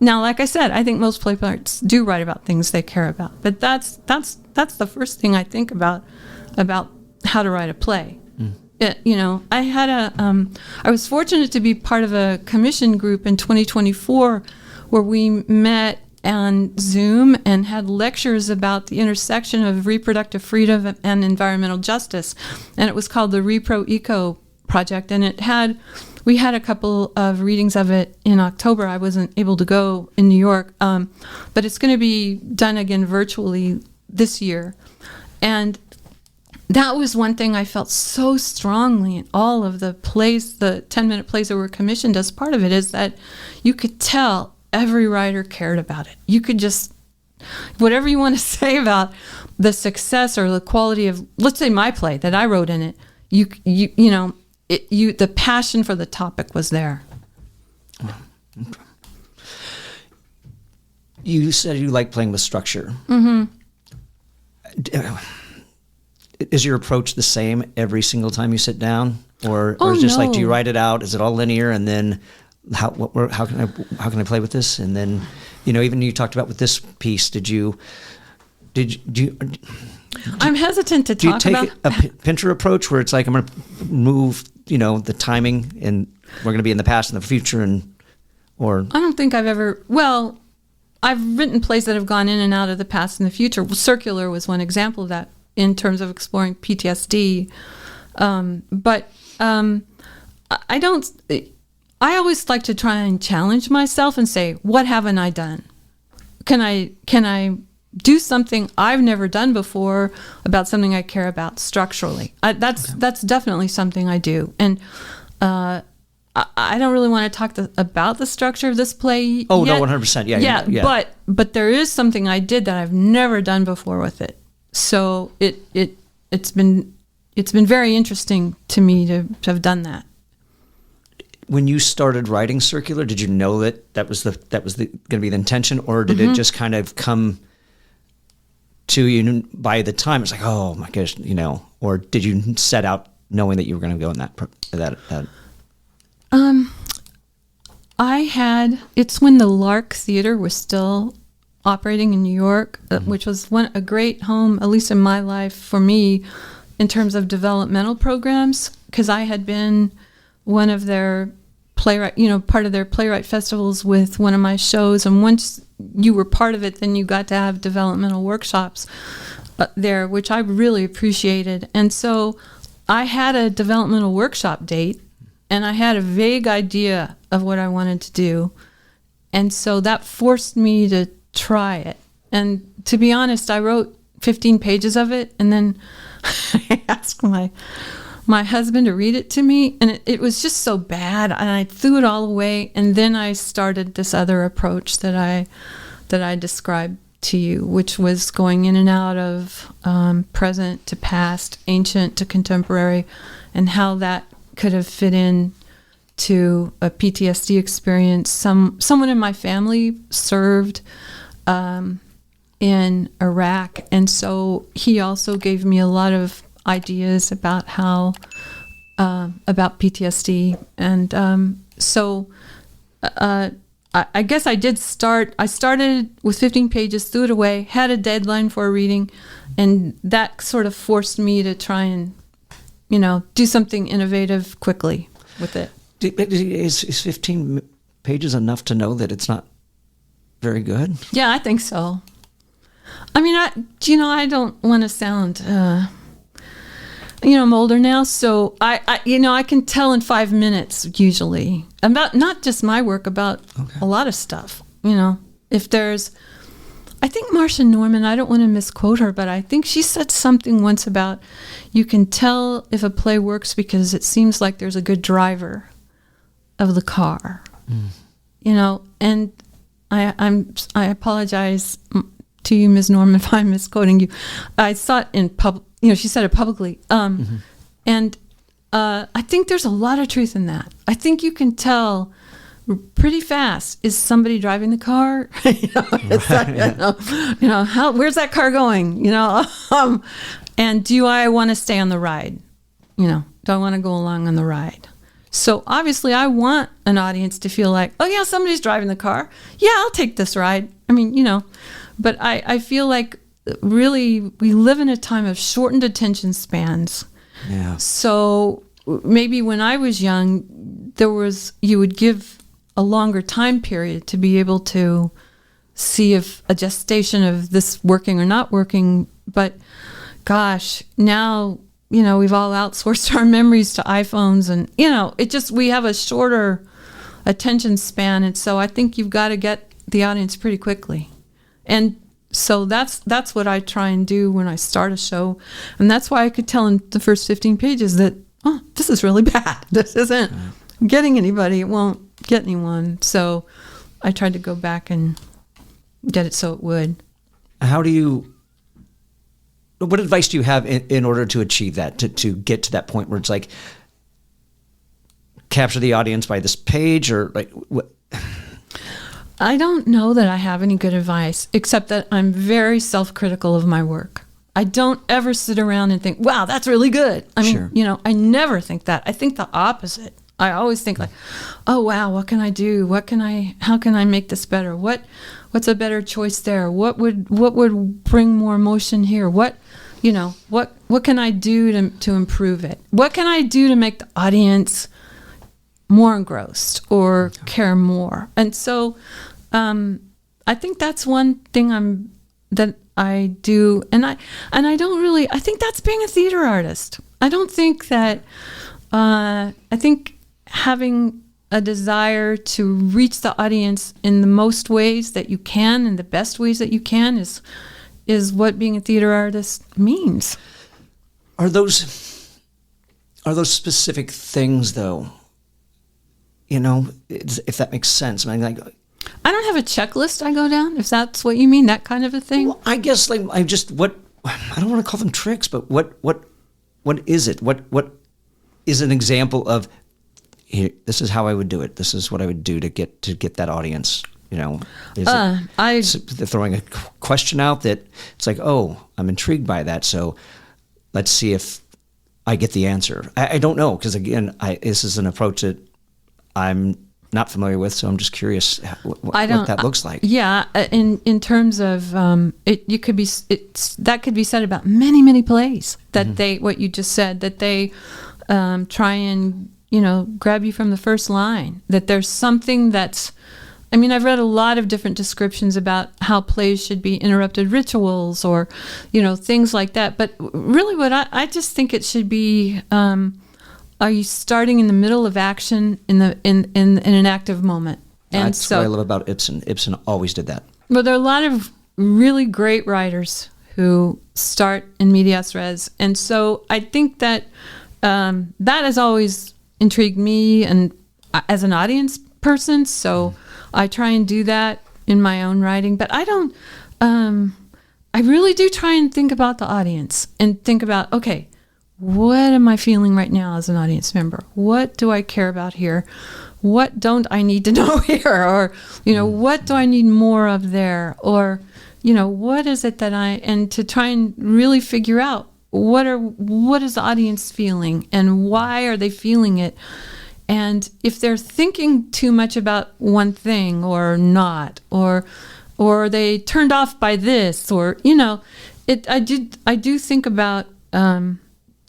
Now, like I said, I think most playwrights do write about things they care about, but that's the first thing I think about how to write a play. I was fortunate to be part of a commission group in 2024 where we met on Zoom and had lectures about the intersection of reproductive freedom and environmental justice. And it was called the Repro Eco Project. And we had a couple of readings of it in October. I wasn't able to go in New York, but it's going to be done again virtually this year. And that was one thing I felt so strongly in all of the plays, the 10-minute plays that were commissioned as part of it, is that you could tell every writer cared about it. You could just, whatever you want to say about the success or the quality of, let's say my play that I wrote in it, the passion for the topic was there. You said you like playing with structure. Mm-hmm. Is your approach the same every single time you sit down, or is it just like, do you write it out? Is it all linear, and then how can I play with this? And then, even you talked about with this piece, did you? I'm hesitant to talk about. Do you take a Pinter approach where it's like, I'm going to move, the timing, and we're going to be in the past and the future, or? I don't think I've ever. Well, I've written plays that have gone in and out of the past and the future. Circular was one example of that, in terms of exploring PTSD. But I don't, I always like to try and challenge myself and say, what haven't I done? Can I do something I've never done before about something I care about structurally? That's definitely something I do. And I don't really want to talk about the structure of this play. Oh, yet. no, 100%. Yeah. But there is something I did that I've never done before with it. So it's been very interesting to me to have done that. When you started writing Circular, did you know that was going to be the intention, or did it just kind of come to you by the time it's like, oh my gosh, or did you set out knowing that you were going to go in that? It's when the Lark Theater was still operating in New York, which was a great home, at least in my life, for me, in terms of developmental programs, because I had been one of their part of their playwright festivals with one of my shows, and once you were part of it, then you got to have developmental workshops there, which I really appreciated. And so I had a developmental workshop date, and I had a vague idea of what I wanted to do, and so that forced me to try it. And to be honest, I wrote 15 pages of it, and then I asked my my husband to read it to me, and it was just so bad, and I threw it all away. And then I started this other approach that I described to you, which was going in and out of present to past, ancient to contemporary, and how that could have fit in to a PTSD experience. Someone in my family served in Iraq, and so he also gave me a lot of ideas about how about PTSD, and so I guess I did start. I started with 15 pages, threw it away, had a deadline for a reading, and that sort of forced me to try and do something innovative quickly with it. Is 15 pages enough to know that it's not very good? Yeah, I think so. I mean, I don't want to sound, I'm older now, so I can tell in 5 minutes usually about not just my work, about a lot of stuff. If there's, I think Marcia Norman, I don't want to misquote her, but I think she said something once about you can tell if a play works because it seems like there's a good driver of the car. And I apologize to you, Ms. Norman, if I'm misquoting you. I saw it in public. She said it publicly. And I think there's a lot of truth in that. I think you can tell pretty fast, is somebody driving the car? Where's that car going? And do I want to stay on the ride? Do I want to go along on the ride? So obviously I want an audience to feel like, oh yeah, somebody's driving the car. Yeah, I'll take this ride. But I feel like really we live in a time of shortened attention spans. Yeah. So maybe when I was young, you would give a longer time period to be able to see if a gestation of this working or not working. But gosh, now, we've all outsourced our memories to iPhones, and, we have a shorter attention span. And so I think you've got to get the audience pretty quickly. And so that's what I try and do when I start a show. And that's why I could tell in the first 15 pages that, oh, this is really bad. This isn't getting anybody. It won't get anyone. So I tried to go back and get it so it would. What advice do you have in order to achieve that, to get to that point where it's like capture the audience by this page, or like what? I don't know that I have any good advice, except that I'm very self-critical of my work. I don't ever sit around and think, wow, that's really good. I mean, Sure. I never think that. I think the opposite. I always think like, oh, wow, what can I do? How can I make this better? What's a better choice there? What would bring more emotion here? What can I do to improve it? What can I do to make the audience more engrossed or care more? And so I think that's one thing that I do, and I don't really, I think that's being a theater artist. I don't think that I think having a desire to reach the audience in the most ways that you can and the best ways that you can is what being a theater artist means. Are those specific things, though? If that makes sense. I mean, like, I don't have a checklist I go down, if that's what you mean, that kind of a thing. Well, I guess I don't want to call them tricks, but what is it? What is an example of, here, this is how I would do it. This is what I would do to get that audience. Is it throwing a question out that it's like, oh, I'm intrigued by that, so let's see if I get the answer. I don't know, because again, this is an approach that I'm not familiar with, so I'm just curious what that looks like. Yeah, in terms of that could be said about many plays that what you just said, that they try and grab you from the first line, that there's something that's, I mean, I've read a lot of different descriptions about how plays should be interrupted rituals or, things like that. But really what I just think it should be, are you starting in the middle of action in an active moment? And that's what I love about Ibsen. Ibsen always did that. Well, there are a lot of really great writers who start in medias res. And so I think that that has always intrigued me and as an audience person. So I try and do that in my own writing, but I don't, I really do try and think about the audience and think about, okay, what am I feeling right now as an audience member? What do I care about here? What don't I need to know here? Or, what do I need more of there? Or, what is it that and to try and really figure out what is the audience feeling and why are they feeling it? And if they're thinking too much about one thing or not, or they turned off by this, or, I do think about,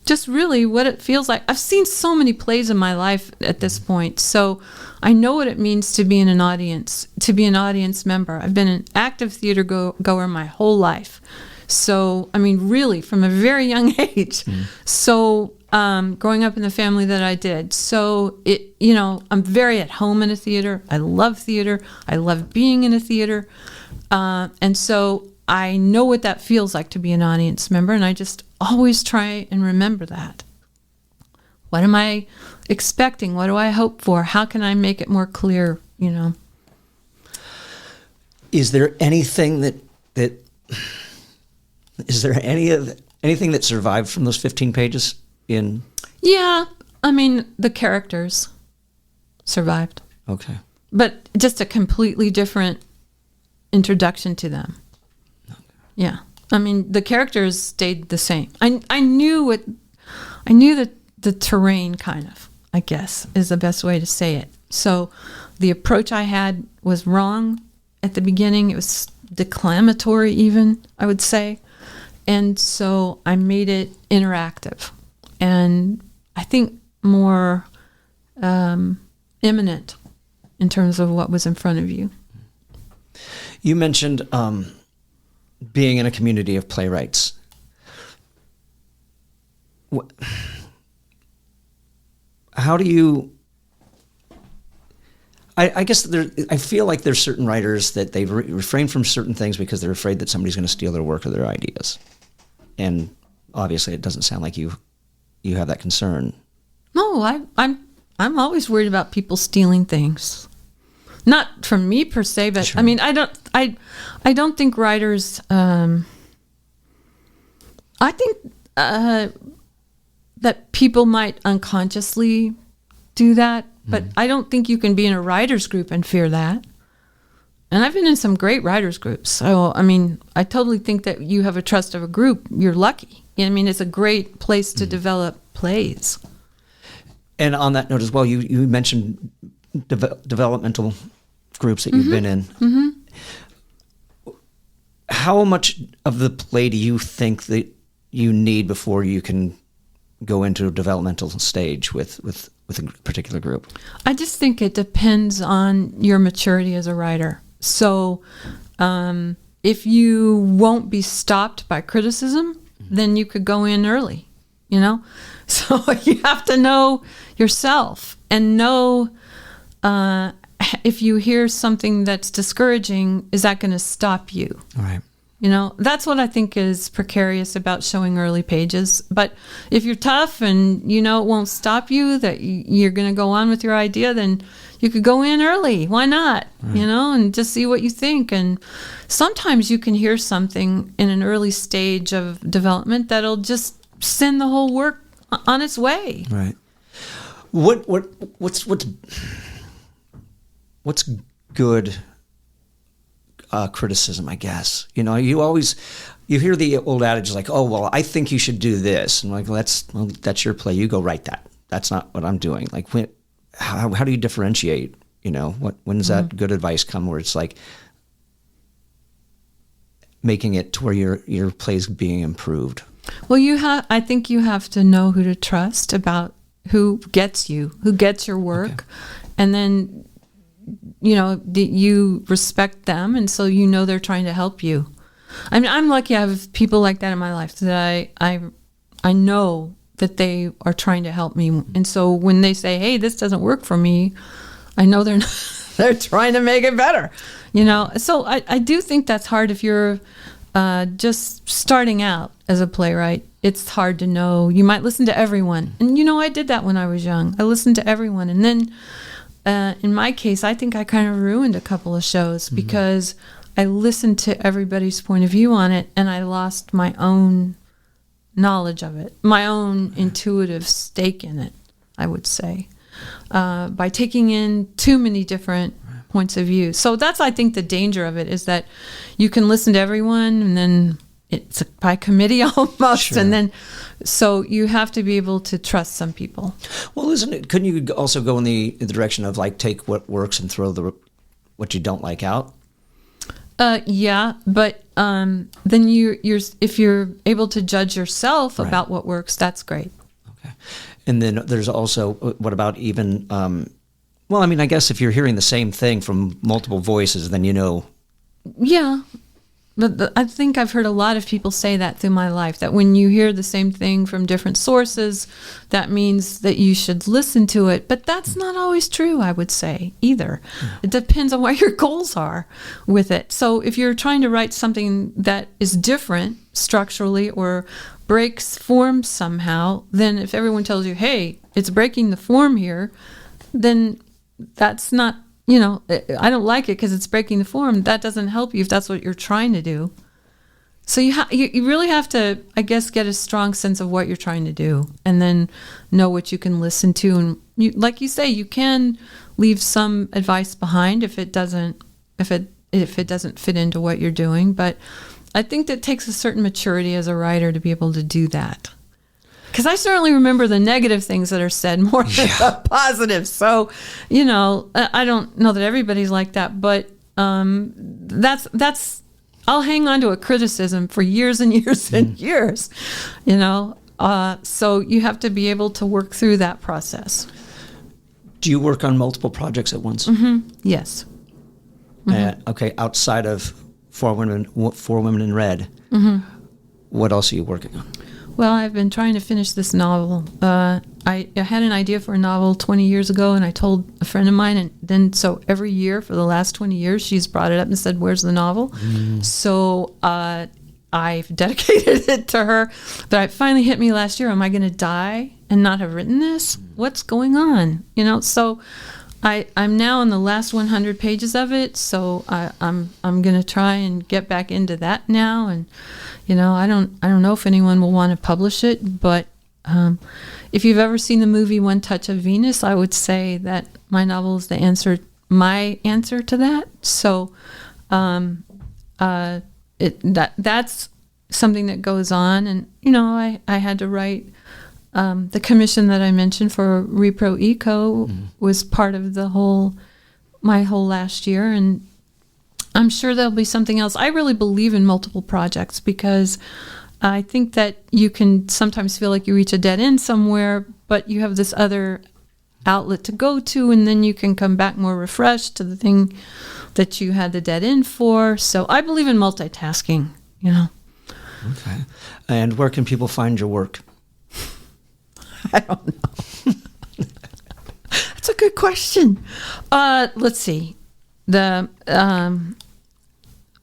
just really what it feels like. I've seen so many plays in my life at this point, so I know what it means to be in an audience, to be an audience member. I've been an active theater goer my whole life. So, really, from a very young age. So, growing up in the family that I did. So, I'm very at home in a theater. I love theater. I love being in a theater. And so I know what that feels like to be an audience member, and I just always try and remember that. What am I expecting? What do I hope for? How can I make it more clear, Is there anything anything that survived from those 15 pages in? Yeah, the characters survived. Okay. But just a completely different introduction to them. Okay. Yeah. The characters stayed the same. I knew the terrain, kind of, I guess, is the best way to say it. So the approach I had was wrong at the beginning. It was declamatory even, I would say. And so I made it interactive and I think more imminent in terms of what was in front of you. You mentioned being in a community of playwrights. How do you... I guess I feel like there's certain writers that they refrain from certain things because they're afraid that somebody's going to steal their work or their ideas. And obviously it doesn't sound like you have that concern. No, I'm always worried about people stealing things. Not from me per se, but sure. I don't think writers. I think that people might unconsciously do that, but I don't think you can be in a writers group and fear that. And I've been in some great writers groups, so I totally think that you have a trust of a group. You're lucky. It's a great place to develop plays. And on that note as well, you mentioned developmental groups that you've been in. Mm-hmm. How much of the play do you think that you need before you can go into a developmental stage with a particular group? I just think it depends on your maturity as a writer. So if you won't be stopped by criticism, then you could go in early, So you have to know yourself and know if you hear something that's discouraging, is that going to stop you? All right. That's what I think is precarious about showing early pages. But if you're tough and it won't stop you, that you're going to go on with your idea, then you could go in early. Why not? Right. And just see what you think. And sometimes you can hear something in an early stage of development that'll just send the whole work on its way. Right. What's good criticism, I guess? You hear the old adage like, oh, well, I think you should do this. And like, that's your play. You go write that. That's not what I'm doing. Like, how do you differentiate? When does that good advice come where it's like making it to where your play's being improved? Well, I think you have to know who to trust about who gets your work. Okay. And then you respect them, and so they're trying to help you. I'm lucky I have people like that in my life that I know that they are trying to help me, and so when they say, "Hey, this doesn't work for me," I know they're trying to make it better. So I do think that's hard if you're just starting out as a playwright. it's hard to know. You might listen to everyone. And, I did that when I was young. I listened to everyone. And then in my case, I think I kind of ruined a couple of shows because I listened to everybody's point of view on it, and I lost my own knowledge of it, my own intuitive stake in it, I would say, by taking in too many different points of view. So that's, I think, the danger of it is that you can listen to everyone, and then it's by committee almost, Sure. and then so you have to be able to trust some people. Well, couldn't you also go in the direction of like take what works and throw what you don't like out? Yeah, but then you're if you're able to judge yourself about what works, that's great. Okay. And then there's also, what about even, well, I mean, I guess if you're hearing the same thing from multiple voices, then Yeah, but I think I've heard a lot of people say that through my life, that when you hear the same thing from different sources, that means that you should listen to it. But that's not always true, I would say, either. It depends on what your goals are with it. So if you're trying to write something that is different structurally or breaks form somehow, then if everyone tells you, hey, it's breaking the form here, then that's not, I don't like it because it's breaking the form. That doesn't help you if that's what you're trying to do. So you really have to, I guess, get a strong sense of what you're trying to do, and then know what you can listen to. And like you say, you can leave some advice behind if it doesn't fit into what you're doing. But I think that takes a certain maturity as a writer to be able to do that. Because I certainly remember the negative things that are said more than the positive. So, I don't know that everybody's like that, but that's I'll hang on to a criticism for years and years and years, So you have to be able to work through that process. Do you work on multiple projects at once? Mm-hmm. Yes. Mm-hmm. Okay, outside of Four Women in Red, what else are you working on? Well, I've been trying to finish this novel. I had an idea for a novel 20 years ago, and I told a friend of mine, and then so every year for the last 20 years, she's brought it up and said, where's the novel? So I've dedicated it to her. But it finally hit me last year, am I going to die and not have written this? What's going on? So I'm now in the last 100 pages of it, so I'm going to try and get back into that now. And I don't know if anyone will want to publish it, but if you've ever seen the movie One Touch of Venus, I would say that my novel is my answer to that. So that's something that goes on, and I had to write. The commission that I mentioned for Repro Eco was part of my whole last year, and I'm sure there'll be something else. I really believe in multiple projects because I think that you can sometimes feel like you reach a dead end somewhere, but you have this other outlet to go to, and then you can come back more refreshed to the thing that you had the dead end for. So I believe in multitasking, Okay. And where can people find your work? I don't know. That's a good question. Let's see. The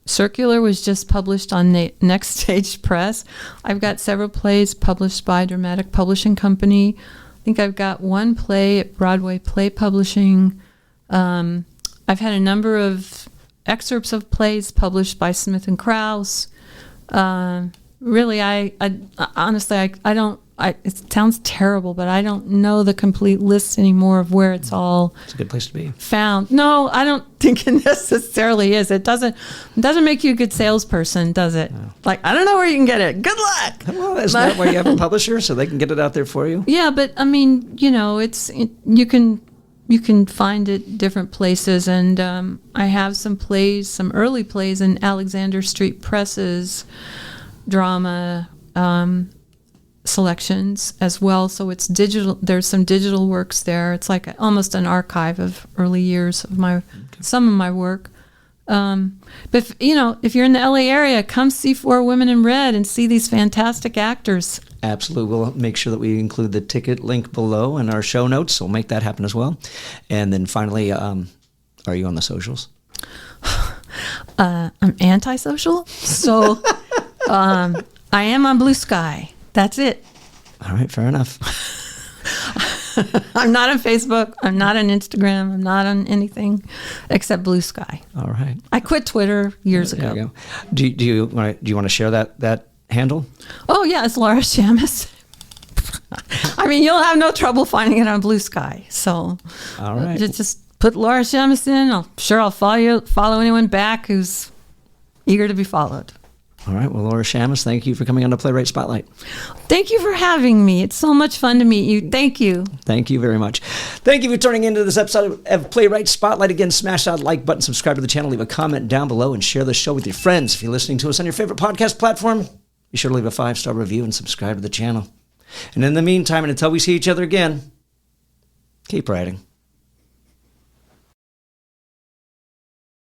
Circular was just published on Next Stage Press. I've got several plays published by Dramatic Publishing Company. I think I've got one play at Broadway Play Publishing. I've had a number of excerpts of plays published by Smith and Krause. Really, I honestly, I don't. It sounds terrible, but I don't know the complete list anymore of where it's all. It's a good place to be found. No, I don't think it necessarily is. It doesn't make you a good salesperson, does it? No. Like, I don't know where you can get it. Good luck. Well, isn't that why you have a publisher, so they can get it out there for you? Yeah, but I mean, you can find it different places, and I have some early plays in Alexander Street Press's drama selections as well. So it's digital. There's some digital works there. It's like almost an archive of early years of some of my work. But if you're in the LA area, come see Four Women in Red and see these fantastic actors. Absolutely. We'll make sure that we include the ticket link below in our show notes. So we'll make that happen as well. And then finally, are you on the socials? I'm antisocial. So I am on Blue Sky. That's it. All right, fair enough. I'm not on Facebook. I'm not on Instagram. I'm not on anything except Blue Sky. All right. I quit Twitter years ago. There you go. Do you want to share that handle? Oh yeah, it's Laura Shamas. I mean, you'll have no trouble finding it on Blue Sky. So, all right, just put Laura Shamas in. I'll follow anyone back who's eager to be followed. All right. Well, Laura Shamas, thank you for coming on the Playwright Spotlight. Thank you for having me. It's so much fun to meet you. Thank you. Thank you very much. Thank you for tuning into this episode of Playwright Spotlight. Again, smash that like button, subscribe to the channel, leave a comment down below, and share the show with your friends. If you're listening to us on your favorite podcast platform, be sure to leave a 5-star review and subscribe to the channel. And in the meantime, and until we see each other again, keep writing.